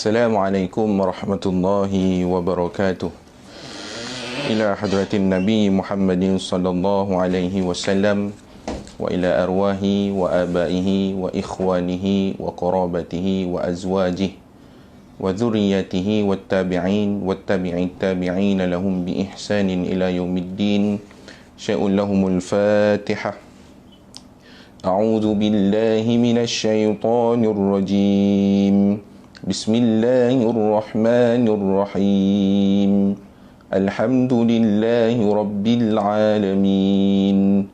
Assalamualaikum warahmatullahi wabarakatuh. Ila hadratin Nabi Muhammadin sallallahu alaihi wasallam wa ila arwahi wa abaihi wa ikhwanihi wa qarabatihi wa azwajihi wa dhurriyyatihi wat tabi'in wat tabi'it tabi'in lahum bi ihsanin ila yaumiddin. Syai'un lahumul Fatihah. A'udzu billahi minasy syaithanir rajim. Bismillahirrahmanirrahim. Alhamdulillahi rabbil alamin.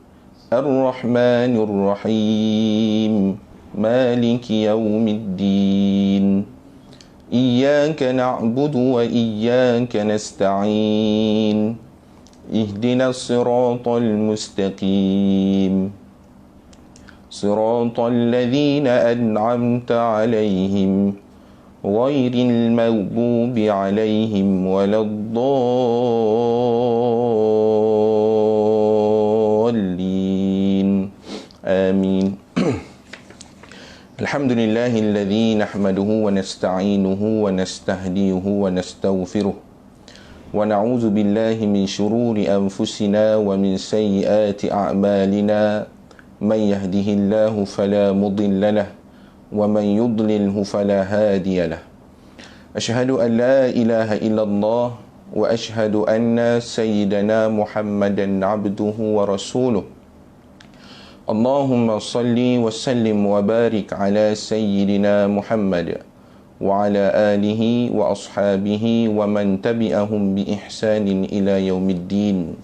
Ar-Rahmanir-Rahim. Maliki yaumiddin. Iyyaka na'budu wa iyyaka nasta'in. Ihdinas siratal mustaqim. Siratal ladzina an'amta 'alaihim ghairil maghdubi 'alaihim waladdallin. Amin. Alhamdulillahilladzi nahmaduhu wa nasta'inuhu wa nastahdihi wa nastaghfiruh wa na'udzu billahi min shururi anfusina wa min sayyiati a'malina. Man yahdihillahu fala mudilla lahu wa man yudlilhu fala hadiya lahu. Asyhadu an la ilaha illallah wa asyhadu anna sayyidana Muhammadan abduhu wa rasuluh. Allahumma salli wa sallim wa barik ala sayyidina Muhammad wa ala alihi wa ashabihi wa man tabi'ahum bi ihsanin ila yaumiddin.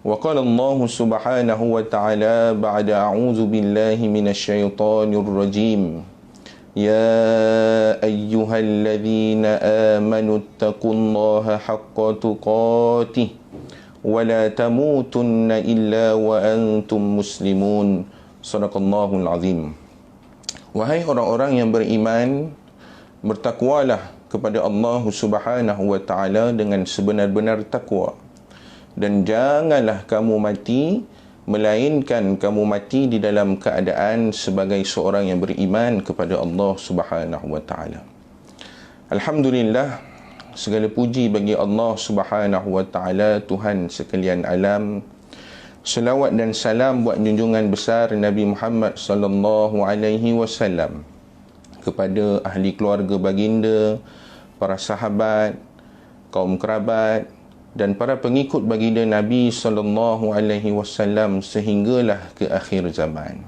Wa qala Allah subhanahu wa ta'ala ba'da a'udzu billahi minasy syaithanir rajim. Ya ayyuhalladzina amanu taqullaha haqqa tuqatih wa la tamutunna illa wa antum muslimun. Shadaqallahul azim. Wahai orang-orang yang beriman, bertakwalah kepada Allah subhanahu wa ta'ala dengan sebenar-benar takwa. Dan janganlah kamu mati, melainkan kamu mati di dalam keadaan sebagai seorang yang beriman kepada Allah subhanahu wa ta'ala. Alhamdulillah, segala puji bagi Allah subhanahu wa ta'ala, Tuhan sekalian alam. Selawat dan salam buat junjungan besar Nabi Muhammad sallallahu alaihi wasallam, kepada ahli keluarga baginda, para sahabat, kaum kerabat dan para pengikut baginda Nabi sallallahu alaihi wasallam sehinggalah ke akhir zaman.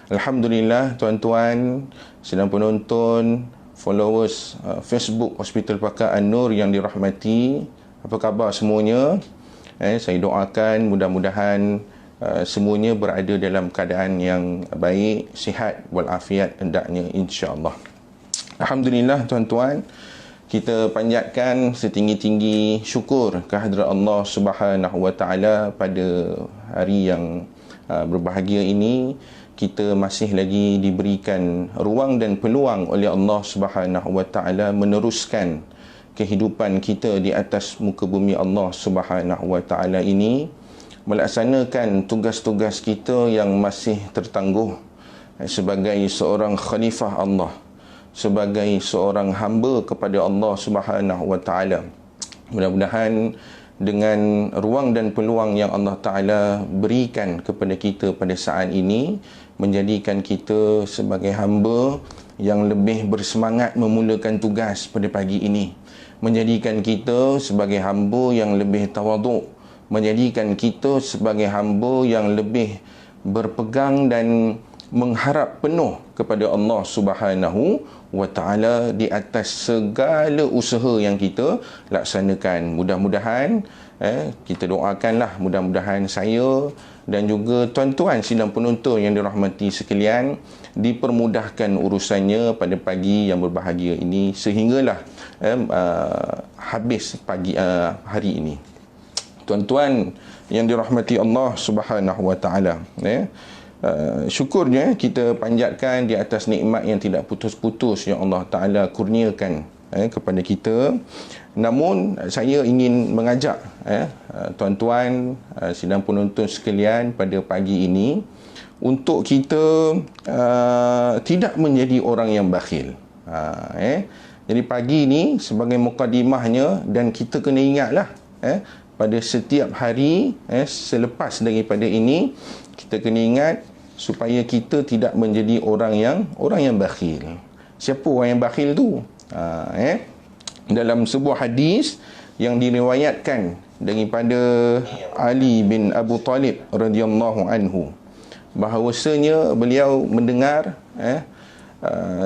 Alhamdulillah, tuan-tuan, sedang penonton, followers Facebook Hospital Pakar An-Nur yang dirahmati, apa khabar semuanya? Saya doakan mudah-mudahan semuanya berada dalam keadaan yang baik, sihat walafiat hendaknya, insya-Allah. Alhamdulillah, tuan-tuan, kita panjatkan setinggi-tinggi syukur kehadrat Allah Subhanahu wa taala pada hari yang berbahagia ini. Kita masih lagi diberikan ruang dan peluang oleh Allah Subhanahu wa taala meneruskan kehidupan kita di atas muka bumi Allah Subhanahu wa taala ini, melaksanakan tugas-tugas kita yang masih tertangguh sebagai seorang khalifah Allah, sebagai seorang hamba kepada Allah Subhanahu wa taala. Mudah-mudahan dengan ruang dan peluang yang Allah Taala berikan kepada kita pada saat ini, menjadikan kita sebagai hamba yang lebih bersemangat memulakan tugas pada pagi ini, menjadikan kita sebagai hamba yang lebih tawaduk, menjadikan kita sebagai hamba yang lebih berpegang dan mengharap penuh kepada Allah Subhanahu wa ta'ala di atas segala usaha yang kita laksanakan. Mudah-mudahan kita doakanlah, mudah-mudahan saya dan juga tuan-tuan sidang penonton yang dirahmati sekalian dipermudahkan urusannya pada pagi yang berbahagia ini sehinggalah habis pagi hari ini. Tuan-tuan yang dirahmati Allah Subhanahu wa ta'ala, syukurnya kita panjatkan di atas nikmat yang tidak putus-putus yang Allah Ta'ala kurniakan kepada kita. Namun saya ingin mengajak tuan-tuan sidang penonton sekalian pada pagi ini untuk kita tidak menjadi orang yang bakhil. Jadi pagi ni sebagai mukadimahnya, dan kita kena ingatlah pada setiap hari selepas daripada ini, kita kena ingat supaya kita tidak menjadi orang yang bakhil. Siapa orang yang bakhil tu? Dalam sebuah hadis yang diriwayatkan daripada Ali bin Abu Talib radhiyallahu anhu, bahawasanya beliau mendengar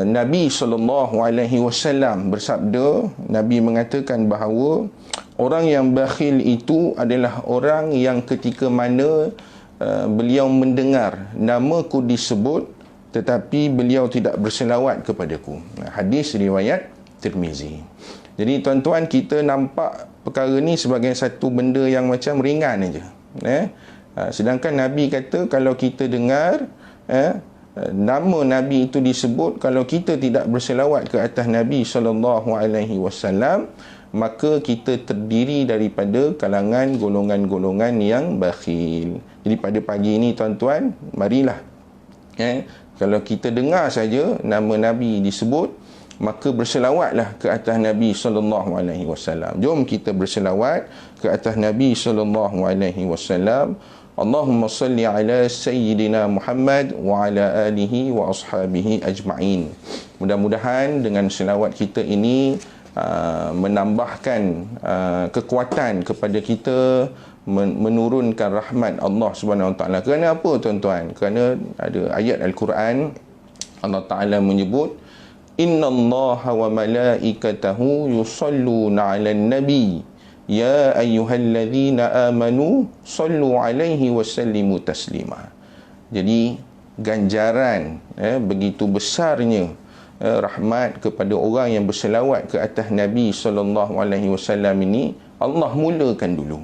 Nabi SAW bersabda. Nabi mengatakan bahawa orang yang bakhil itu adalah orang yang ketika mana beliau mendengar namaku disebut tetapi beliau tidak berselawat kepadaku. Hadis riwayat Tirmizi. Jadi tuan-tuan, kita nampak perkara ni sebagai satu benda yang macam ringan aja. Sedangkan Nabi kata kalau kita dengar nama Nabi itu disebut, kalau kita tidak berselawat ke atas Nabi SAW, maka kita terdiri daripada kalangan golongan-golongan yang bakhil. Jadi pada pagi ini tuan-tuan, marilah kalau kita dengar saja nama Nabi disebut, maka berselawatlah ke atas Nabi SAW. Jom kita berselawat ke atas Nabi SAW. Allahumma salli ala Sayyidina Muhammad wa ala alihi wa ashabihi ajma'in. Mudah-mudahan dengan selawat kita ini menambahkan kekuatan kepada kita, menurunkan rahmat Allah Subhanahu Wa Taala. Kerana apa tuan-tuan? Kerana ada ayat Al-Quran, Allah Taala menyebut, innallaha wa malaikatahu yusalluna 'alan nabi ya ayyuhalladzina amanu sallu 'alaihi wa sallimu taslima. Jadi ganjaran begitu besarnya rahmat kepada orang yang berselawat ke atas Nabi SAW ini, Allah mulakan dulu.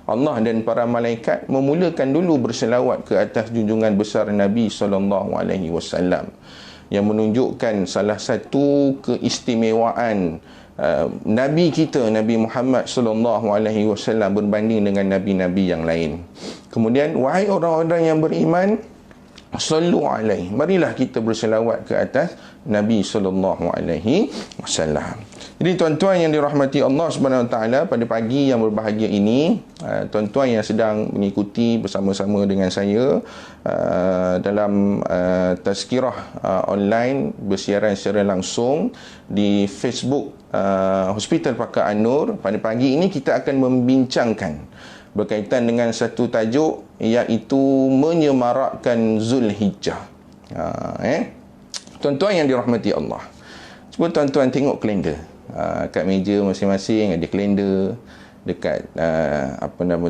Allah dan para malaikat memulakan dulu berselawat ke atas junjungan besar Nabi SAW, yang menunjukkan salah satu keistimewaan Nabi kita, Nabi Muhammad SAW berbanding dengan Nabi-Nabi yang lain. Kemudian, wahai orang-orang yang beriman, sallu alaihi, marilah kita berselawat ke atas Nabi SAW. Jadi tuan-tuan yang dirahmati Allah Subhanahu Wa Taala, pada pagi yang berbahagia ini, tuan-tuan yang sedang mengikuti bersama-sama dengan saya dalam tazkirah online bersiaran secara langsung di Facebook Hospital Pakar An-Nur, pada pagi ini kita akan membincangkan berkaitan dengan satu tajuk, iaitu menyemarakkan Zulhijjah. Tuan-tuan yang dirahmati Allah, cuba tuan-tuan tengok kalender. Kat meja masing-masing ada kalender, dekat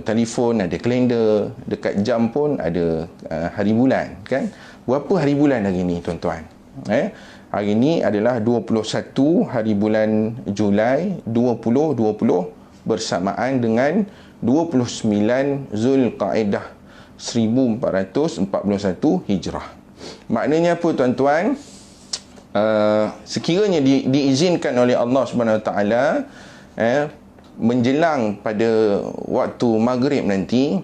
telefon ada kalender, dekat jam pun ada hari bulan, kan? Berapa hari bulan hari ni tuan-tuan? Hari ni adalah 21 hari bulan Julai 2020 bersamaan dengan 29 Zulqaedah 1441 Hijrah. Maknanya apa tuan-tuan? Sekiranya diizinkan oleh Allah Subhanahu Wa Taala, menjelang pada waktu maghrib nanti,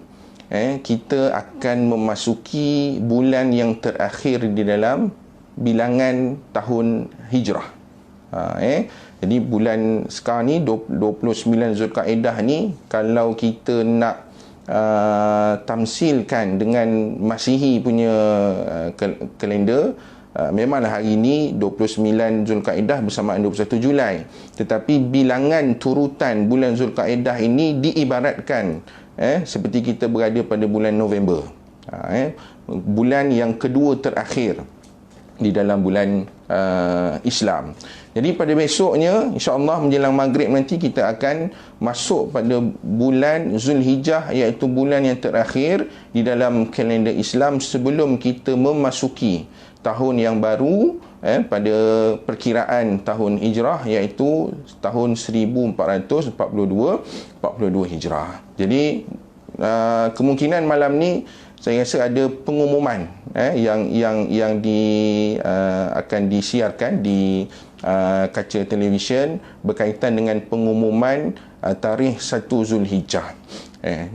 kita akan memasuki bulan yang terakhir di dalam bilangan tahun Hijrah. Jadi bulan sekarang ni 29 Zulqaedah ni, kalau kita nak tamsilkan dengan Masihi punya kalender, memanglah hari ini 29 Zulqaedah bersamaan 21 Julai. Tetapi bilangan turutan bulan Zulqaedah ini diibaratkan seperti kita berada pada bulan November, bulan yang kedua terakhir di dalam bulan Islam. Jadi pada besoknya, insya-Allah menjelang maghrib nanti, kita akan masuk pada bulan Zulhijjah, iaitu bulan yang terakhir di dalam kalender Islam sebelum kita memasuki tahun yang baru pada perkiraan tahun Hijrah, iaitu tahun 1442 Hijrah. Jadi kemungkinan malam ni saya rasa ada pengumuman yang akan disiarkan di kaca televisyen berkaitan dengan pengumuman tarikh 1 Zulhijjah.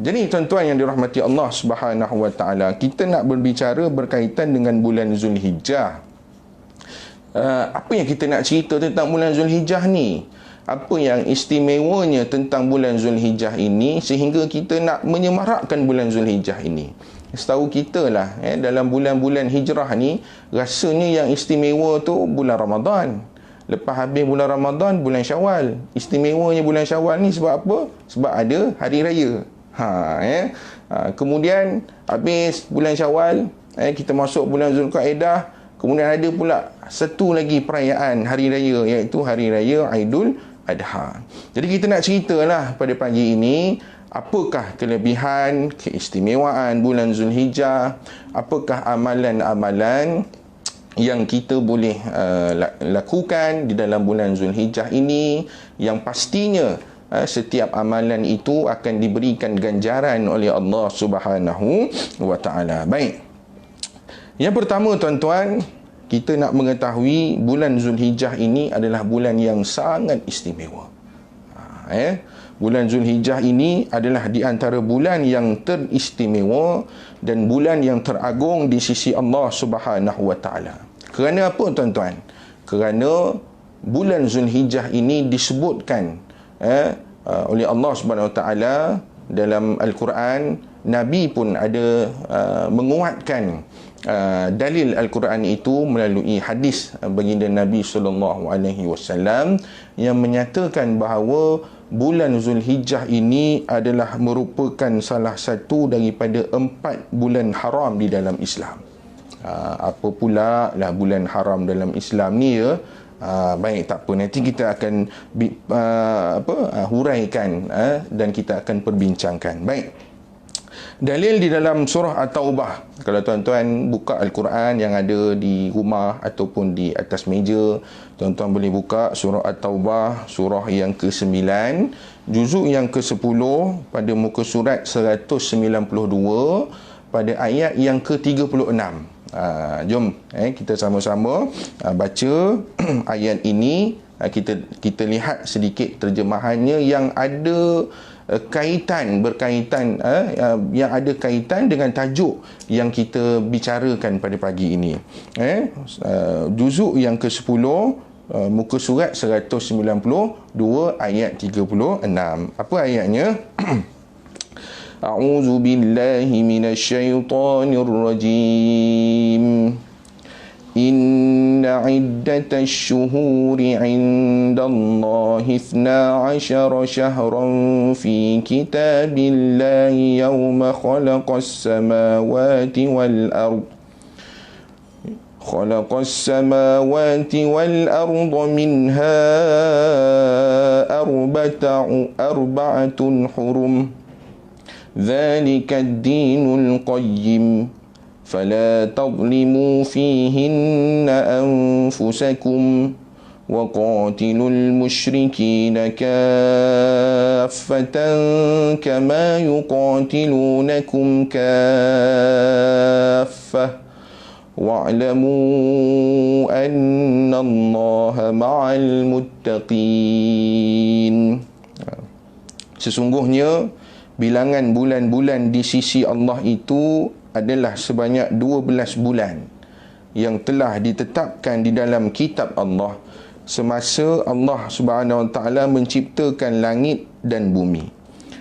Jadi tuan-tuan yang dirahmati Allah Subhanahu Wa Taala, kita nak berbicara berkaitan dengan bulan Zulhijjah. Apa yang kita nak cerita tentang bulan Zulhijjah ni? Apa yang istimewanya tentang bulan Zulhijjah ini sehingga kita nak menyemarakkan bulan Zulhijjah ini? Setahu kita lah, dalam bulan-bulan hijrah ni, rasanya yang istimewa tu bulan Ramadan. Lepas habis bulan Ramadan, bulan Syawal. Istimewanya bulan Syawal ni sebab apa? Sebab ada hari raya. Kemudian habis bulan Syawal, kita masuk bulan Zulkaidah. Kemudian ada pula satu lagi perayaan hari raya, iaitu hari raya Aidul Adha. Jadi kita nak ceritalah pada pagi ini, apakah kelebihan, keistimewaan bulan Zulhijjah, apakah amalan-amalan yang kita boleh lakukan di dalam bulan Zulhijjah ini, yang pastinya setiap amalan itu akan diberikan ganjaran oleh Allah Subhanahu wa taala. Baik. Yang pertama, tuan-tuan, kita nak mengetahui bulan Zulhijjah ini adalah bulan yang sangat istimewa. Bulan Zulhijjah ini adalah di antara bulan yang teristimewa dan bulan yang teragung di sisi Allah Subhanahu wa taala. Kerana apa, tuan-tuan? Kerana bulan Zulhijjah ini disebutkan oleh Allah Subhanahu wa taala dalam Al-Quran. Nabi pun ada menguatkan dalil Al-Quran itu melalui hadis baginda Nabi SAW yang menyatakan bahawa bulan Zulhijjah ini adalah merupakan salah satu daripada 4 bulan haram di dalam Islam. Apa pula lah bulan haram dalam Islam ni ya? Baik, tak apa, nanti kita akan huraikan dan kita akan perbincangkan. Baik. Dalil di dalam surah At-Taubah. Kalau tuan-tuan buka Al-Quran yang ada di rumah ataupun di atas meja, tuan-tuan boleh buka surah At-Taubah, surah yang ke-9, juzuk yang ke-10 pada muka surat 192 pada ayat yang ke-36. Jom kita sama-sama baca ayat ini. Kita lihat sedikit terjemahannya yang ada berkaitan yang ada kaitan dengan tajuk yang kita bicarakan pada pagi ini. Juzuk yang ke-10, muka surat 192 ayat 36. Apa ayatnya? A'udzu billahi minasyaitonir rajim. Inna iddatash syuhuri 'indallahi 12 syahran fi kitabillahi yawma khalaqas samawati wal ardh minha arba'atun hurum dhalika ad-dinul qayyim فلا تظلموا فيهن أنفسكم وقاتلوا المشركين كافة كما يقاتلونكم كافة واعلموا أن الله مع المتقين. Sesungguhnya bilangan bulan-bulan di sisi Allah itu adalah sebanyak 12 bulan yang telah ditetapkan di dalam kitab Allah semasa Allah Subhanahu Wa Taala menciptakan langit dan bumi.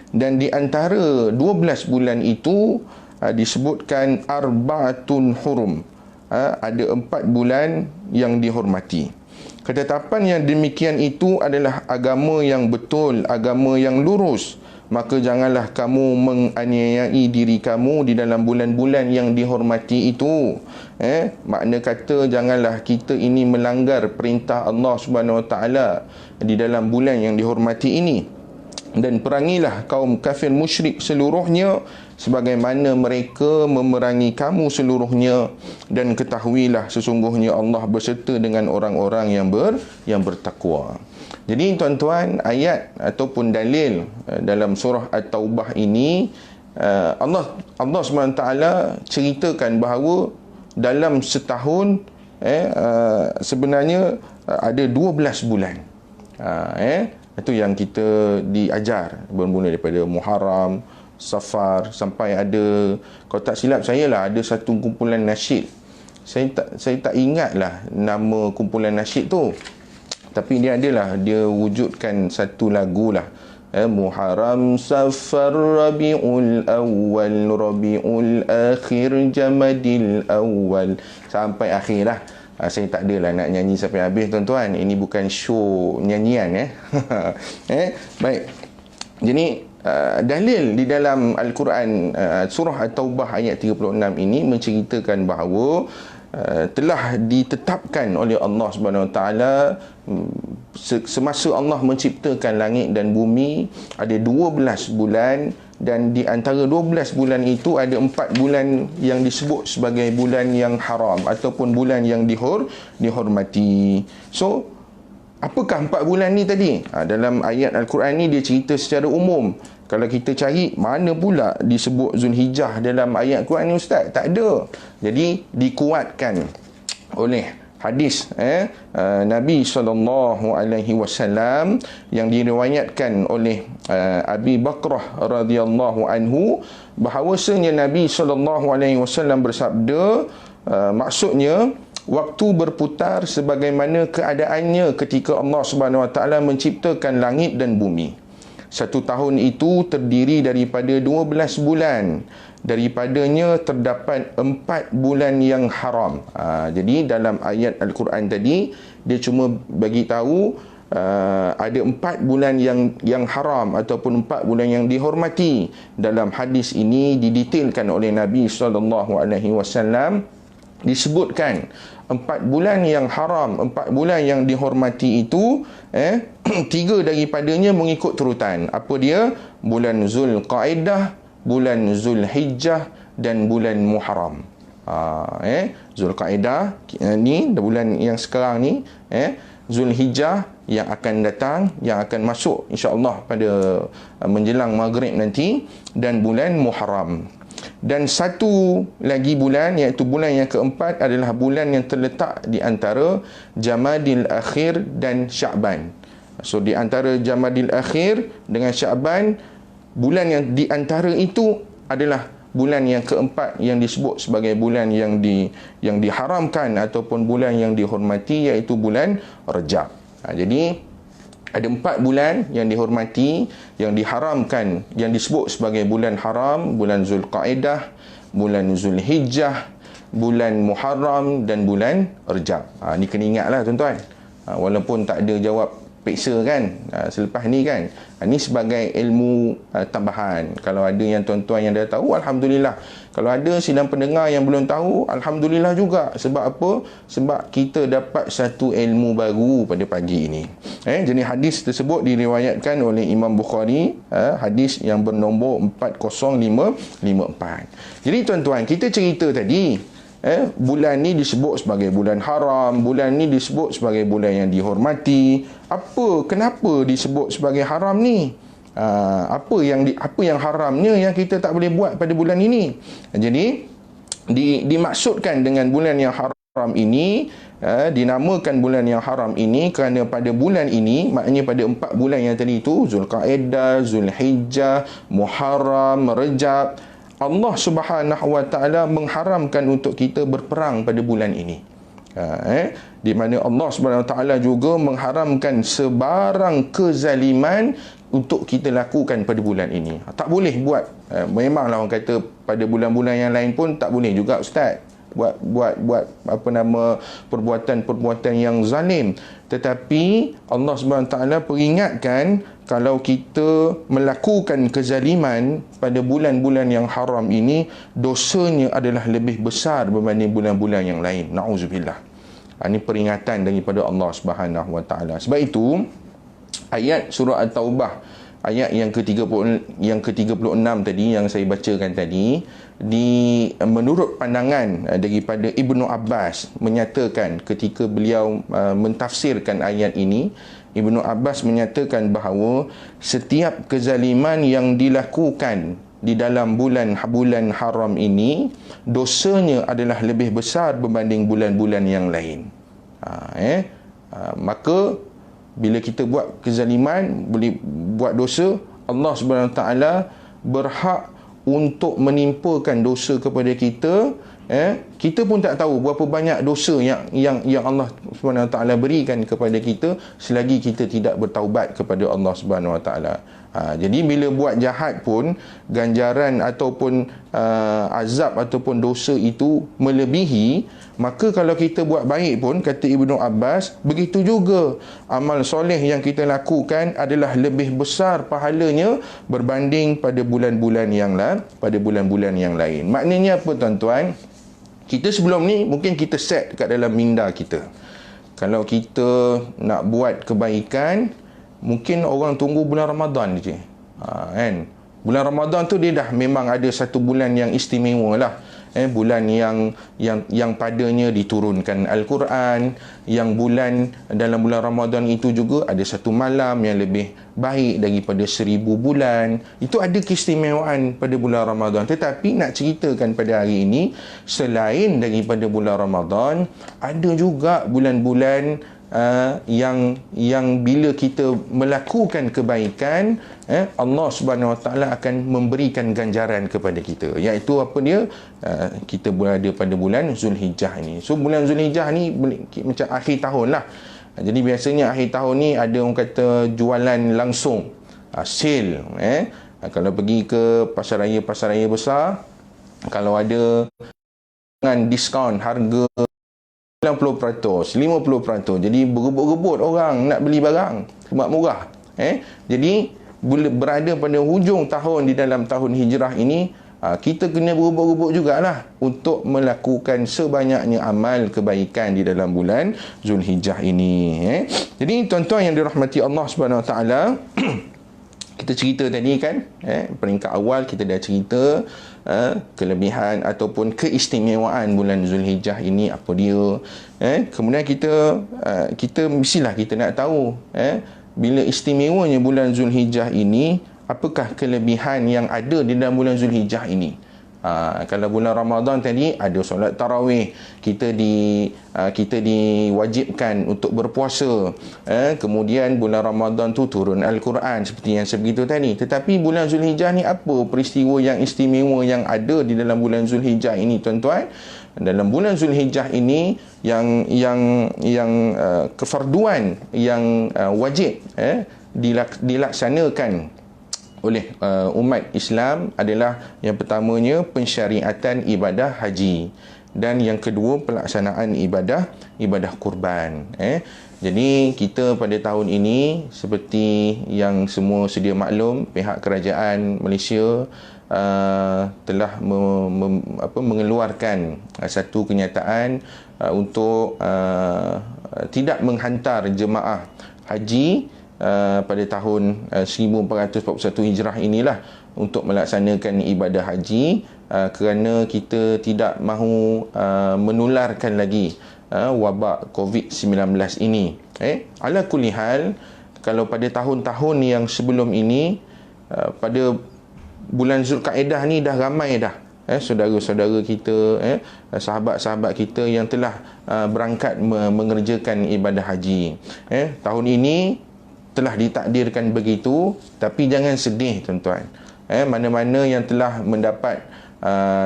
Dan di antara 12 bulan itu disebutkan arba'atun hurum, ada 4 bulan yang dihormati. Ketetapan yang demikian itu adalah agama yang betul, agama yang lurus. Maka janganlah kamu menganiayai diri kamu di dalam bulan-bulan yang dihormati itu. Makna kata janganlah kita ini melanggar perintah Allah Subhanahu Wa Taala di dalam bulan yang dihormati ini. Dan perangilah kaum kafir musyrik seluruhnya sebagaimana mereka memerangi kamu seluruhnya, dan ketahuilah sesungguhnya Allah berserta dengan orang-orang yang bertakwa. Jadi tuan-tuan, ayat ataupun dalil dalam surah At-Taubah ini, Allah SWT ceritakan bahawa dalam setahun sebenarnya ada 12 bulan. Itu yang kita diajar, bermula daripada Muharram, Safar, sampai ada, kalau tak silap saya lah, ada satu kumpulan nasyid saya tak ingatlah nama kumpulan nasyid tu. Tapi dia adalah, dia wujudkan satu lagu lah. Muharram, Safar, Rabiul Awal, Rabiul Akhir, Jamadil Awal, sampai akhir lah. Saya tak adalah nak nyanyi sampai habis tuan-tuan. Ini bukan show nyanyian. Baik. Jadi dalil di dalam Al-Quran surah At-Taubah ayat 36 ini menceritakan bahawa telah ditetapkan oleh Allah Subhanahu Wa Taala semasa Allah menciptakan langit dan bumi ada 12 bulan, dan di antara 12 bulan itu ada 4 bulan yang disebut sebagai bulan yang haram ataupun bulan yang dihormati. So apakah 4 bulan ni tadi? Dalam ayat Al-Quran ni dia cerita secara umum. Kalau kita cari mana pula disebut Zulhijjah dalam ayat Quran ni ustaz? Tak ada. Jadi dikuatkan oleh hadis Nabi SAW yang diriwayatkan oleh Abi Bakrah radhiyallahu anhu, bahawasanya Nabi SAW bersabda, maksudnya waktu berputar sebagaimana keadaannya ketika Allah Subhanahu Wa Taala menciptakan langit dan bumi. Satu tahun itu terdiri daripada 12 bulan. Daripadanya terdapat 4 bulan yang haram. Jadi dalam ayat Al-Quran tadi, dia cuma bagi tahu ada 4 bulan yang haram ataupun 4 bulan yang dihormati. Dalam hadis ini didetailkan oleh Nabi SAW, disebutkan 4 bulan yang haram, 4 bulan yang dihormati itu 3 daripadanya mengikut turutan. Apa dia? Bulan Zulqaidah, bulan Zulhijjah dan bulan Muharram. Zulqaidah ni bulan yang sekarang ni, Zulhijjah yang akan datang, yang akan masuk insya-Allah pada menjelang maghrib nanti, dan bulan Muharram. Dan satu lagi bulan, iaitu bulan yang keempat, adalah bulan yang terletak di antara Jamadil Akhir dan Sya'ban. So di antara Jamadil Akhir dengan Sya'ban, bulan yang di antara itu adalah bulan yang keempat yang disebut sebagai bulan yang diharamkan ataupun bulan yang dihormati, iaitu bulan Rajab. Jadi ada 4 bulan yang dihormati, yang diharamkan, yang disebut sebagai bulan haram: bulan Zulqaidah, bulan Zulhijjah, bulan Muharram dan bulan Rajab. Ni kena ingatlah tuan-tuan. Walaupun tak ada jawab peksa kan selepas ni kan. Ni sebagai ilmu tambahan. Kalau ada yang tuan-tuan yang dah tahu, alhamdulillah. Kalau ada sidang pendengar yang belum tahu, alhamdulillah juga. Sebab apa? Sebab kita dapat satu ilmu baru pada pagi ini. Jadi hadis tersebut diriwayatkan oleh Imam Bukhari, hadis yang bernombor 40554. Jadi tuan-tuan, kita cerita tadi, bulan ni disebut sebagai bulan haram, bulan ni disebut sebagai bulan yang dihormati. Kenapa disebut sebagai haram ni? Apa yang haramnya yang kita tak boleh buat pada bulan ini? Jadi dimaksudkan dengan bulan yang haram ini, dinamakan bulan yang haram ini kerana pada bulan ini, maknanya pada 4 bulan yang tadi itu, Zulqaidah, Zulhijjah, Muharram, Rajab, Allah Subhanahu Wa Taala mengharamkan untuk kita berperang pada bulan ini. Di mana Allah Subhanahu Wa Taala juga mengharamkan sebarang kezaliman untuk kita lakukan pada bulan ini. Tak boleh buat. Memanglah orang kata pada bulan-bulan yang lain pun tak boleh juga ustaz buat perbuatan-perbuatan yang zalim. Tetapi Allah Subhanahu Wa Taala peringatkan, kalau kita melakukan kezaliman pada bulan-bulan yang haram ini, dosanya adalah lebih besar berbanding bulan-bulan yang lain. Na'udzubillah. Ini peringatan daripada Allah Subhanahu Wa Taala. Sebab itu ayat surah At-Taubah ayat yang ke-36 tadi yang saya bacakan tadi, menurut pandangan daripada Ibnu Abbas, menyatakan ketika beliau mentafsirkan ayat ini, Ibnu Abbas menyatakan bahawa setiap kezaliman yang dilakukan di dalam bulan haram ini, dosanya adalah lebih besar berbanding bulan-bulan yang lain. Maka bila kita buat kezaliman, boleh buat dosa, Allah Subhanahu Wa Taala berhak untuk menimpakan dosa kepada kita, kita pun tak tahu berapa banyak dosa yang Allah Subhanahu Wa Taala berikan kepada kita selagi kita tidak bertaubat kepada Allah Subhanahu Wa Taala. Jadi bila buat jahat pun, ganjaran ataupun azab ataupun dosa itu melebihi, maka kalau kita buat baik pun, kata Ibnu Abbas, begitu juga amal soleh yang kita lakukan adalah lebih besar pahalanya berbanding pada bulan-bulan yang lain. Maknanya apa tuan-tuan? Kita sebelum ni mungkin kita set kat dalam minda kita, kalau kita nak buat kebaikan, mungkin orang tunggu bulan Ramadan je. Kan? Bulan Ramadan tu dia dah memang ada satu bulan yang istimewa lah. Bulan yang padanya diturunkan Al-Quran, yang bulan dalam bulan Ramadan itu juga ada satu malam yang lebih baik daripada 1000 bulan. Itu ada keistimewaan pada bulan Ramadan. Tetapi nak ceritakan pada hari ini, selain daripada bulan Ramadan, ada juga bulan-bulan yang bila kita melakukan kebaikan, Allah Subhanahu Wa Taala akan memberikan ganjaran kepada kita, iaitu apa dia? Kita berada pada bulan Zulhijjah ini. So bulan Zulhijjah ni macam akhir tahun lah. Jadi biasanya akhir tahun ni ada orang kata jualan langsung, sale. Kalau pergi ke pasar raya besar, kalau ada diskaun harga 90%, 50%. Jadi berebut-rebut orang nak beli barang sebab murah. Jadi berada pada hujung tahun di dalam tahun hijrah ini, kita kena berebut-rebut jugalah untuk melakukan sebanyaknya amal kebaikan di dalam bulan Zulhijjah ini. Jadi tuan-tuan yang dirahmati Allah Subhanahu Wa Taala, kita cerita tadi kan, peringkat awal kita dah cerita kelebihan ataupun keistimewaan bulan Zulhijjah ini apa dia. Kemudian kita mestilah kita nak tahu bila istimewanya bulan Zulhijjah ini, apakah kelebihan yang ada di dalam bulan Zulhijjah ini. Kalau bulan Ramadan tadi ada solat tarawih, kita diwajibkan untuk berpuasa. Kemudian bulan Ramadan tu turun Al-Quran seperti yang sebegitu tadi. Tetapi bulan Zulhijjah ni apa peristiwa yang istimewa yang ada di dalam bulan Zulhijjah ini tuan-tuan? Dalam bulan Zulhijjah ini yang kefarduan yang wajib dilaksanakan oleh umat Islam adalah yang pertamanya pensyariatan ibadah haji, dan yang kedua pelaksanaan ibadah kurban. Jadi kita pada tahun ini, seperti yang semua sedia maklum, pihak kerajaan Malaysia telah mengeluarkan satu kenyataan untuk tidak menghantar jemaah haji pada tahun 1441 Hijrah inilah untuk melaksanakan ibadah haji, kerana kita tidak mahu menularkan lagi wabak COVID-19 ini. Ala kulli hal, kalau pada tahun-tahun yang sebelum ini, pada bulan Zulkaedah ni dah ramai dah saudara-saudara kita, sahabat-sahabat kita yang telah berangkat mengerjakan ibadah haji. Tahun ini telah ditakdirkan begitu, tapi jangan sedih tuan-tuan. Mana-mana yang telah mendapat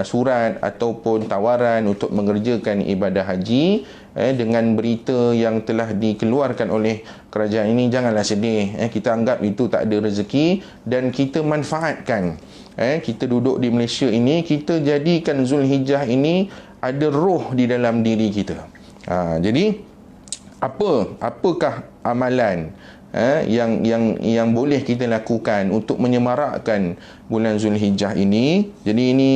surat ataupun tawaran untuk mengerjakan ibadah haji dengan berita yang telah dikeluarkan oleh kerajaan ini, janganlah sedih. Kita anggap itu tak ada rezeki, dan kita manfaatkan. Kita duduk di Malaysia ini, kita jadikan Zulhijjah ini ada roh di dalam diri kita. Jadi apakah amalan yang boleh kita lakukan untuk menyemarakkan bulan Zulhijjah ini? Jadi ini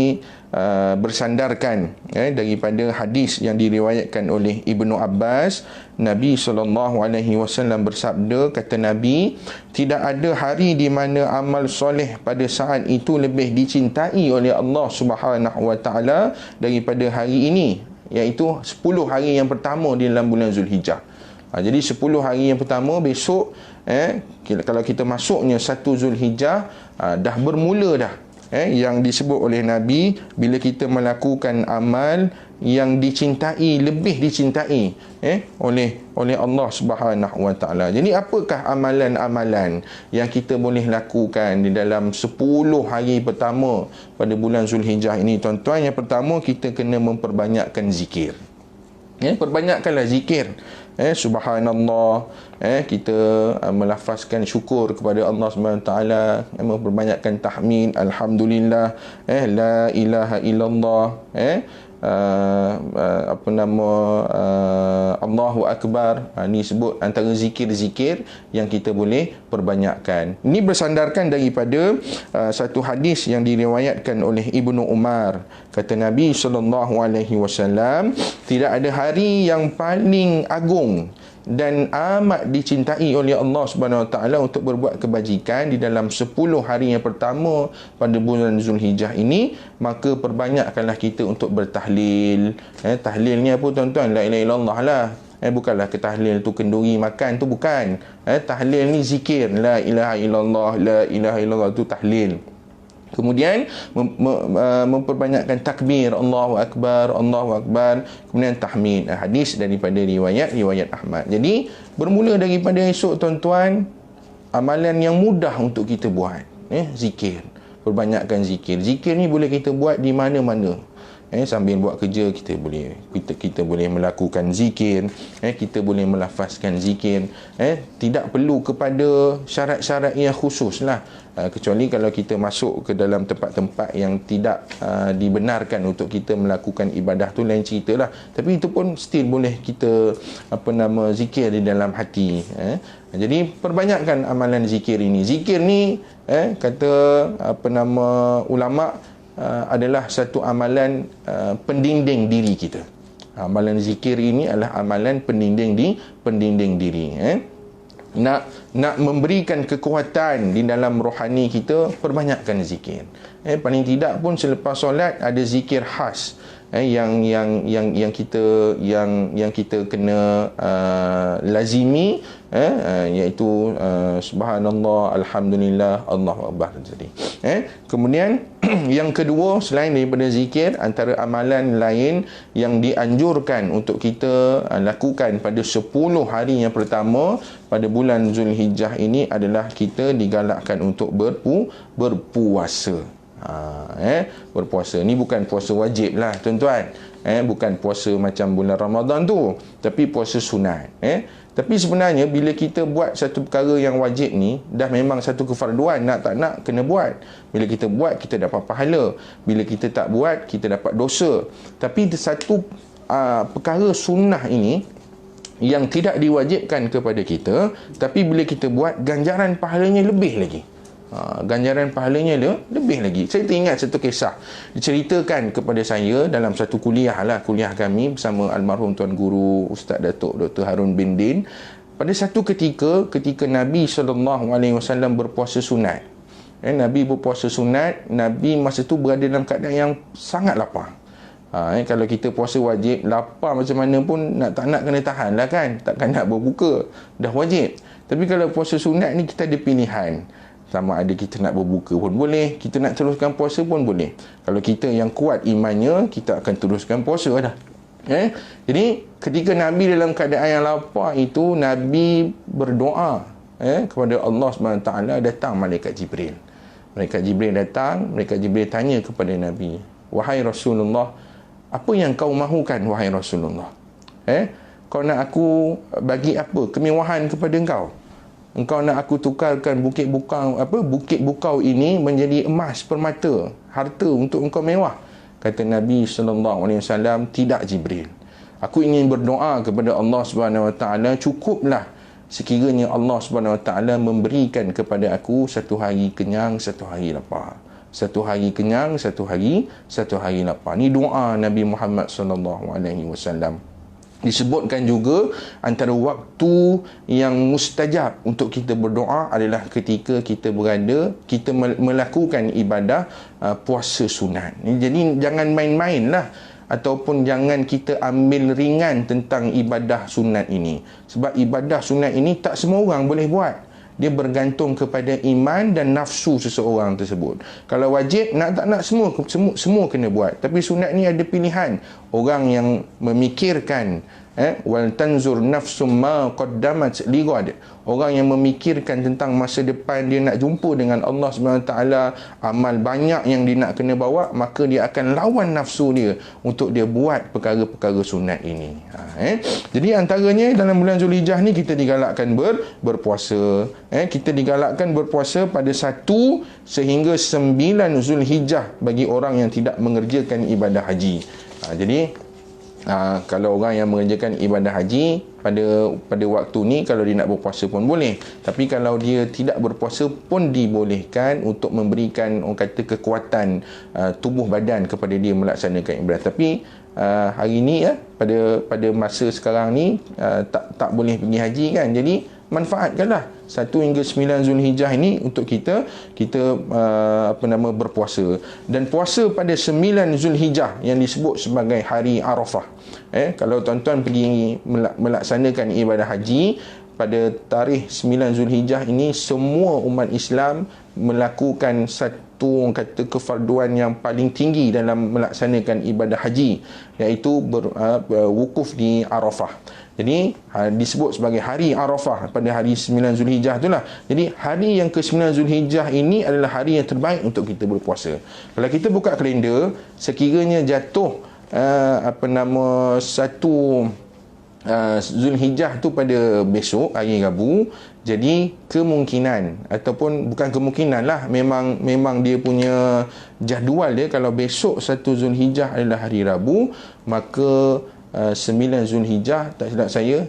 bersandarkan daripada hadis yang diriwayatkan oleh Ibnu Abbas. Nabi SAW bersabda, kata Nabi, tidak ada hari di mana amal soleh pada saat itu lebih dicintai oleh Allah Subhanahu Wa Taala daripada hari ini, iaitu 10 hari yang pertama di dalam bulan Zulhijjah. Jadi 10 hari yang pertama besok, kalau kita masuknya 1 Zulhijjah, dah bermula dah yang disebut oleh Nabi, bila kita melakukan amal yang dicintai, lebih dicintai oleh Allah Subhanahu Wa Taala. Jadi apakah amalan-amalan yang kita boleh lakukan di dalam 10 hari pertama pada bulan Zulhijjah ini, tuan-tuan? Yang pertama, kita kena memperbanyakkan zikir. Perbanyakkanlah zikir. Subhanallah, kita melafazkan syukur kepada Allah SWT, memperbanyakkan tahmid, alhamdulillah, la ilaha illallah, Allahu Akbar. Ini sebut antara zikir-zikir yang kita boleh perbanyakkan. Ini bersandarkan daripada satu hadis yang diriwayatkan oleh Ibnu Umar. Kata Nabi SAW, tidak ada hari yang paling agung dan amat dicintai oleh Allah Subhanahu Wa Taala untuk berbuat kebajikan di dalam 10 hari yang pertama pada bulan Zulhijjah ini, maka perbanyakkanlah kita untuk bertahlil. Tahlil ni apa, tuan-tuan? La ilaha illallah lah. Bukanlah ke tahlil tu kenduri makan tu, bukan. Tahlil ni zikir, la ilaha illallah, la ilaha illallah, tu tahlil. Kemudian memperbanyakkan takbir, Allahu Akbar, Allahu Akbar. Kemudian tahmid. Hadis daripada riwayat Ahmad. Jadi bermula daripada esok, tuan-tuan, amalan yang mudah untuk kita buat, zikir. Perbanyakkan zikir. Zikir ni boleh kita buat di mana-mana. Sambil buat kerja kita boleh melakukan zikir, kita boleh melafazkan zikir. Tidak perlu kepada syarat-syarat yang khusus lah, kecuali kalau kita masuk ke dalam tempat-tempat yang tidak dibenarkan untuk kita melakukan ibadah, tu lain cerita lah. Tapi itu pun still boleh kita zikir di dalam hati. Jadi perbanyakkan amalan zikir ini. Zikir ni kata ulama, adalah satu amalan pendinding diri kita. Amalan zikir ini adalah amalan pendinding diri. Nak memberikan kekuatan di dalam rohani kita, perbanyakkan zikir. Paling tidak pun selepas solat ada zikir khas yang kita kena lazimi, iaitu subhanallah, alhamdulillah, Allahu Akbar tadi. Kemudian yang kedua, selain daripada zikir, antara amalan lain yang dianjurkan untuk kita lakukan pada 10 hari yang pertama pada bulan Zulhijjah ini adalah kita digalakkan untuk berpuasa. Berpuasa ni bukan puasa wajib lah, tuan-tuan. Bukan puasa macam bulan Ramadan tu, tapi puasa sunat. Tapi sebenarnya bila kita buat satu perkara yang wajib ni, dah memang satu kefarduan, nak tak nak kena buat. Bila kita buat, kita dapat pahala. Bila kita tak buat, kita dapat dosa. Tapi satu perkara sunnah ini yang tidak diwajibkan kepada kita, tapi bila kita buat, ganjaran pahalanya lebih lagi. Ganjaran pahalanya lebih lagi. Saya teringat satu kisah diceritakan kepada saya dalam satu kuliah kami bersama almarhum Tuan Guru Ustaz Datuk Dr. Harun bin Din. Pada satu ketika Nabi SAW berpuasa sunat. Nabi berpuasa sunat, Nabi masa tu berada dalam keadaan yang sangat lapar. Kalau kita puasa wajib, lapar macam mana pun nak tak nak kena tahan lah kan, takkan nak berbuka, dah wajib. Tapi kalau puasa sunat ni kita ada pilihan. Sama ada kita nak berbuka pun boleh, kita nak teruskan puasa pun boleh. Kalau kita yang kuat imannya, kita akan teruskan puasa dah. Jadi ketika Nabi dalam keadaan yang lapar itu, Nabi berdoa kepada Allah SWT. Datang Malaikat Jibril. Malaikat Jibril datang, Malaikat Jibril tanya kepada Nabi, wahai Rasulullah, apa yang kau mahukan wahai Rasulullah? Kau nak aku bagi apa kemewahan kepada engkau? Engkau nak aku tukarkan bukit bukau ini menjadi emas permata, harta untuk engkau mewah? Kata Nabi SAW, tidak Jibril. Aku ingin berdoa kepada Allah SWT, cukuplah sekiranya Allah SWT memberikan kepada aku satu hari kenyang, satu hari lapar. Satu hari kenyang, satu hari lapar. Ini doa Nabi Muhammad SAW. Disebutkan juga antara waktu yang mustajab untuk kita berdoa adalah ketika kita melakukan ibadah puasa sunat. Jadi jangan main-main lah, ataupun jangan kita ambil ringan tentang ibadah sunat ini. Sebab ibadah sunat ini tak semua orang boleh buat. dia bergantung kepada iman dan nafsu seseorang tersebut. Kalau wajib, nak tak nak semua kena buat. Tapi sunat ni ada pilihan. Orang yang memikirkan wal tanzur nafsum ma qaddamat lighad, orang yang memikirkan tentang masa depan dia nak jumpa dengan Allah Subhanahu Wa Taala, amal banyak yang dia nak kena bawa, maka dia akan lawan nafsu dia untuk dia buat perkara-perkara sunat ini. Jadi antaranya dalam bulan Zulhijjah ni kita digalakkan berpuasa. Kita digalakkan berpuasa pada 1 sehingga 9 Zulhijjah bagi orang yang tidak mengerjakan ibadah haji. Jadi kalau orang yang mengerjakan ibadah haji pada waktu ni, kalau dia nak berpuasa pun boleh. Tapi kalau dia tidak berpuasa pun dibolehkan untuk memberikan, orang kata, kekuatan tubuh badan kepada dia melaksanakan ibadah. Tapi hari ni pada masa sekarang ni tak boleh pergi haji kan. Jadi manfaatkanlah 1 hingga 9 Zulhijjah ini untuk kita berpuasa. Dan puasa pada 9 Zulhijjah yang disebut sebagai hari Arafah. Kalau tuan-tuan pergi melaksanakan ibadah haji pada tarikh 9 Zulhijjah ini, semua umat Islam melakukan satu, orang kata, kefarduan yang paling tinggi dalam melaksanakan ibadah haji, iaitu wukuf di Arafah. Jadi disebut sebagai hari Arafah pada hari 9 Zulhijjah itulah. Jadi hari yang ke-9 Zulhijjah ini adalah hari yang terbaik untuk kita berpuasa. Kalau kita buka kalender, sekiranya jatuh 1 Zulhijjah tu pada besok, hari Rabu, jadi kemungkinan, ataupun bukan kemungkinan lah, memang dia punya jadual dia, kalau besok 1 Zulhijjah adalah hari Rabu, maka 9 Zulhijjah, tak silap saya,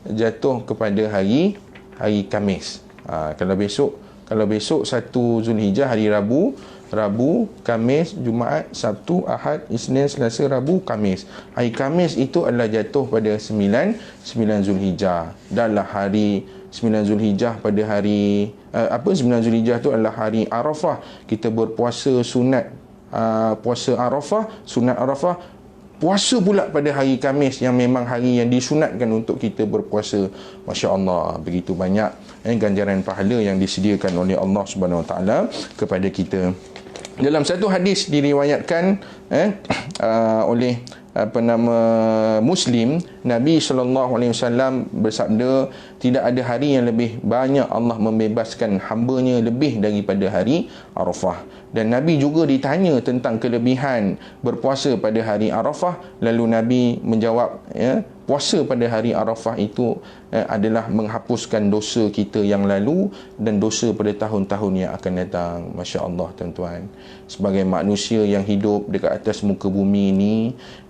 jatuh kepada hari Khamis. Kalau besok 1 Zulhijjah hari Rabu, Khamis, Jumaat, Sabtu, Ahad, Isnin, Selasa, Rabu, Khamis. Hari Khamis itu adalah jatuh pada 9 Zulhijjah. Dalam hari 9 Zulhijjah pada hari 9 Zulhijjah itu adalah hari Arafah. Kita berpuasa sunat puasa Arafah, sunat Arafah. Puasa pula pada hari Khamis yang memang hari yang disunatkan untuk kita berpuasa. Masya Allah, begitu banyak ganjaran pahala yang disediakan oleh Allah Subhanahu Wa Taala kepada kita. Dalam satu hadis diriwayatkan oleh Muslim, Nabi SAW bersabda, tidak ada hari yang lebih banyak Allah membebaskan hamba-Nya lebih daripada hari Arafah. Dan Nabi juga ditanya tentang kelebihan berpuasa pada hari Arafah, lalu Nabi menjawab, puasa pada hari Arafah itu adalah menghapuskan dosa kita yang lalu dan dosa pada tahun-tahun yang akan datang. Masya Allah, tuan-tuan, sebagai manusia yang hidup dekat atas muka bumi ini,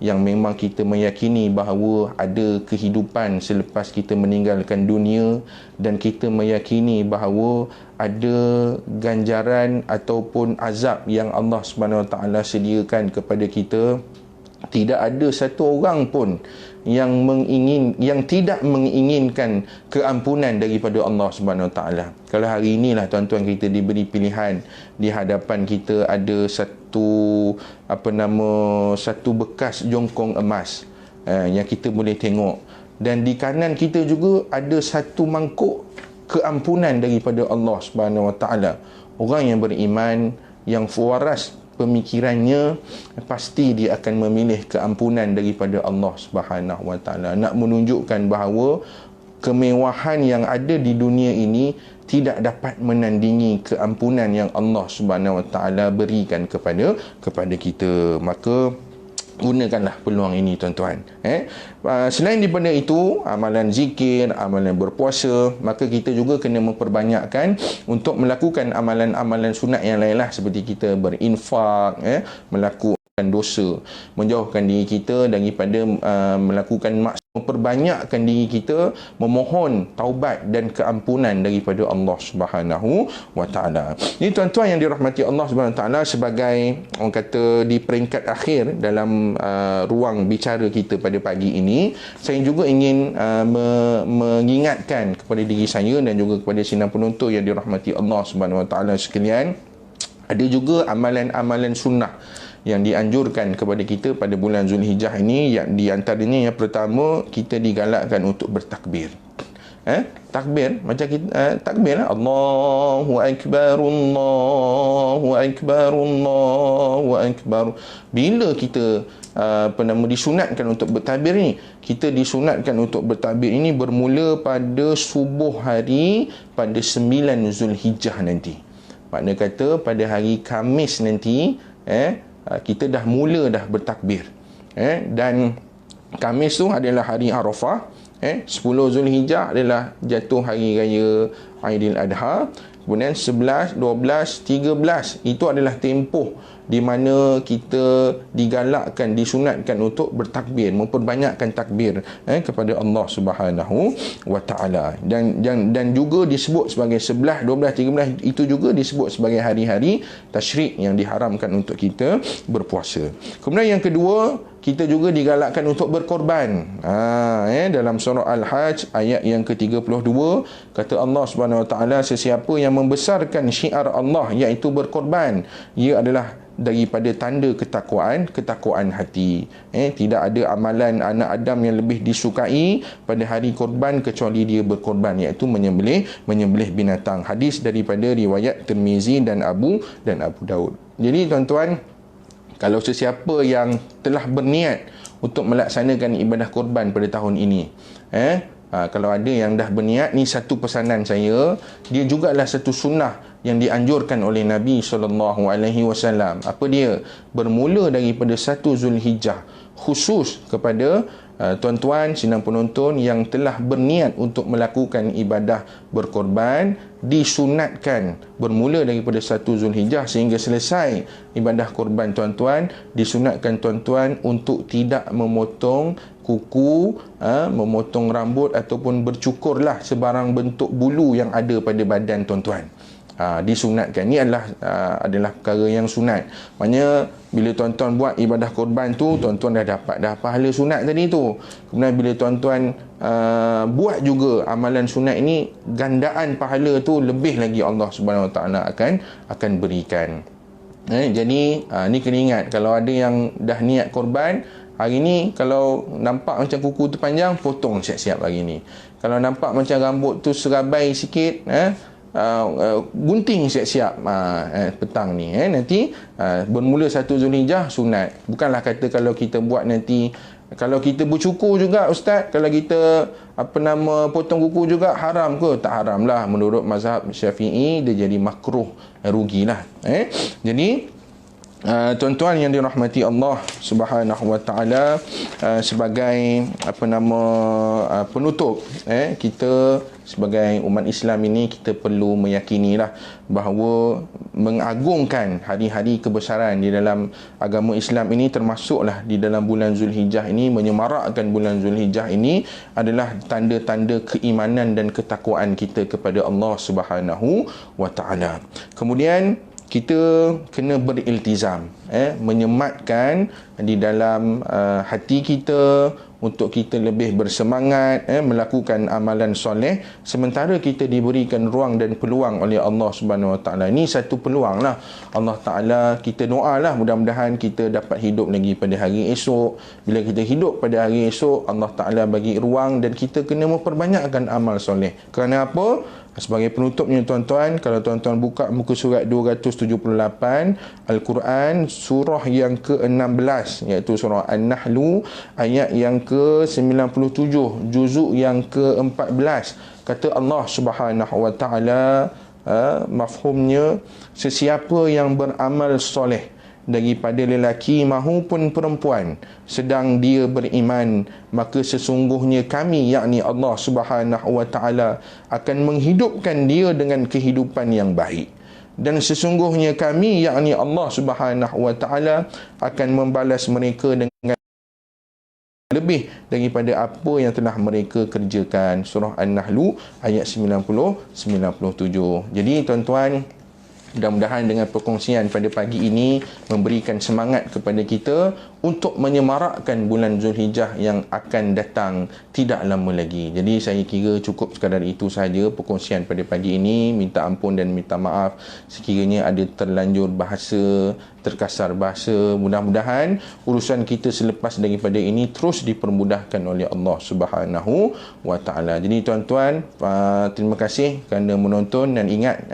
yang memang kita meyakini bahawa ada kehidupan selepas kita meninggalkan dunia, dan kita meyakini bahawa ada ganjaran ataupun azab yang Allah Subhanahu Wa Taala sediakan kepada kita. Tidak ada satu orang pun yang tidak menginginkan keampunan daripada Allah Subhanahu Wa Taala. Kalau hari inilah, tuan-tuan, kita diberi pilihan, di hadapan kita ada satu bekas jongkong emas yang kita boleh tengok, dan di kanan kita juga ada satu mangkuk keampunan daripada Allah Subhanahu Wa Taala. Orang yang beriman, yang waras pemikirannya, pasti dia akan memilih keampunan daripada Allah Subhanahu Wa Taala. Nak menunjukkan bahawa kemewahan yang ada di dunia ini tidak dapat menandingi keampunan yang Allah Subhanahu Wa Taala berikan kepada kita. Maka gunakanlah peluang ini, tuan-tuan. Selain daripada itu, amalan zikir, amalan berpuasa, maka kita juga kena memperbanyakkan untuk melakukan amalan-amalan sunat yang lain lah, seperti kita berinfak, melakukan dosa, menjauhkan diri kita daripada melakukan maksiat, memperbanyakkan diri kita memohon taubat dan keampunan daripada Allah Subhanahu Wa Taala. Ini, tuan-tuan yang dirahmati Allah Subhanahu Wa Taala, sebagai, orang kata, di peringkat akhir dalam ruang bicara kita pada pagi ini, saya juga ingin mengingatkan kepada diri saya dan juga kepada sidang penonton yang dirahmati Allah Subhanahu Wa Taala sekalian, ada juga amalan-amalan sunnah yang dianjurkan kepada kita pada bulan Zulhijjah ini. Yang di antaranya, yang pertama, kita digalakkan untuk bertakbir. Takbir macam kita takbir lah. Allahu akbar, Allahu akbar, Allahu akbar. Bila kita disunatkan untuk bertakbir ni, kita disunatkan untuk bertakbir ini bermula pada subuh hari pada 9 Zulhijjah nanti. Makna kata pada hari Khamis nanti kita dah mula bertakbir. Dan Khamis tu adalah hari Arafah. 10 Zulhijjah adalah jatuh hari raya Aidil Adha. Kemudian 11, 12, 13 itu adalah tempoh di mana kita digalakkan, disunatkan untuk bertakbir, memperbanyakkan takbir kepada Allah Subhanahu wa taala. Dan juga disebut sebagai 11, 12, 13 itu juga disebut sebagai hari-hari tasyrik yang diharamkan untuk kita berpuasa. Kemudian yang kedua, kita juga digalakkan untuk berkorban. Dalam surah Al-Hajj ayat yang ke-32 kata Allah Subhanahu wa taala, sesiapa yang membesarkan syiar Allah iaitu berkorban, ia adalah daripada tanda ketakwaan hati. Tidak ada amalan anak Adam yang lebih disukai pada hari korban kecuali dia berkorban, iaitu menyembelih binatang. Hadis daripada riwayat Tirmizi dan Abu Daud. Jadi tuan-tuan, kalau sesiapa yang telah berniat untuk melaksanakan ibadah korban pada tahun ini, kalau ada yang dah berniat, ni satu pesanan saya, dia jugalah satu sunnah yang dianjurkan oleh Nabi SAW. Apa dia? Bermula daripada 1 Zulhijjah, khusus kepada tuan-tuan sidang penonton yang telah berniat untuk melakukan ibadah berkorban, disunatkan bermula daripada 1 Zulhijjah sehingga selesai ibadah korban tuan-tuan, disunatkan tuan-tuan untuk tidak memotong kuku, memotong rambut ataupun bercukurlah sebarang bentuk bulu yang ada pada badan tuan-tuan. Disunatkan. Ini adalah perkara yang sunat. Maknanya bila tuan-tuan buat ibadah korban tu, tuan-tuan dah dapat pahala sunat tadi tu. Kemudian bila tuan-tuan buat juga amalan sunat ini, gandaan pahala tu lebih lagi Allah Subhanahu Wa Taala akan berikan. Jadi ni kena ingat, kalau ada yang dah niat korban hari ni, kalau nampak macam kuku tu panjang, potong siap-siap hari ni. Kalau nampak macam rambut tu serabai sikit, gunting siap-siap petang ni. Nanti bermula 1 Zulhijjah sunat. Bukanlah kata kalau kita buat nanti, kalau kita bercukur juga ustaz, kalau kita potong kuku juga haram ke? Tak haram lah. Menurut mazhab Syafi'i dia jadi makruh, rugilah. Jadi tuan-tuan yang dirahmati Allah Subhanahu wa taala, sebagai penutup, kita sebagai umat Islam ini, kita perlu meyakinilah bahawa mengagungkan hari-hari kebesaran di dalam agama Islam ini, termasuklah di dalam bulan Zulhijjah ini, menyemarakkan bulan Zulhijjah ini adalah tanda-tanda keimanan dan ketakwaan kita kepada Allah Subhanahu wa taala. Kemudian kita kena beriltizam, menyematkan di dalam hati kita untuk kita lebih bersemangat melakukan amalan soleh, sementara kita diberikan ruang dan peluang oleh Allah Subhanahu Wa Taala. Ini satu peluang lah Allah Taala. Kita doalah mudah-mudahan kita dapat hidup lagi pada hari esok. Bila kita hidup pada hari esok, Allah Taala bagi ruang dan kita kena memperbanyakkan amal soleh. Kerana apa? Sebagai penutupnya tuan-tuan, kalau tuan-tuan buka muka surat 278 Al-Quran, surah yang ke-16, iaitu surah An-Nahlu ayat yang ke-97, juzuk yang ke-14, kata Allah Subhanahu wa taala, mafhumnya, sesiapa yang beramal soleh daripada lelaki mahupun perempuan sedang dia beriman, maka sesungguhnya kami, yakni Allah Subhanahu wa taala, akan menghidupkan dia dengan kehidupan yang baik, dan sesungguhnya kami, yakni Allah Subhanahu wa taala, akan membalas mereka dengan lebih daripada apa yang telah mereka kerjakan. Surah An-Nahlu ayat 90-97. Jadi tuan-tuan, Mudah-mudahan dengan perkongsian pada pagi ini memberikan semangat kepada kita untuk menyemarakkan bulan Zulhijjah yang akan datang tidak lama lagi. Jadi saya kira cukup sekadar itu sahaja perkongsian pada pagi ini. Minta ampun dan minta maaf sekiranya ada terlanjur bahasa, terkasar bahasa. Mudah-mudahan urusan kita selepas daripada ini terus dipermudahkan oleh Allah Subhanahu wa taala. Jadi tuan-tuan, terima kasih kerana menonton dan ingat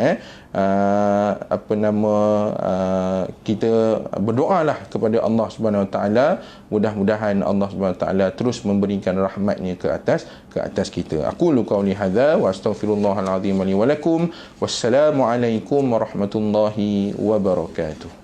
kita berdoalah kepada Allah Subhanahu wa taala, mudah-mudahan Allah Subhanahu wa taala terus memberikan rahmatnya ke atas kita. Aqulu qauli hadza wa astaghfirullahal azim li wa lakum. Wassalamu alaikum warahmatullahi wabarakatuh.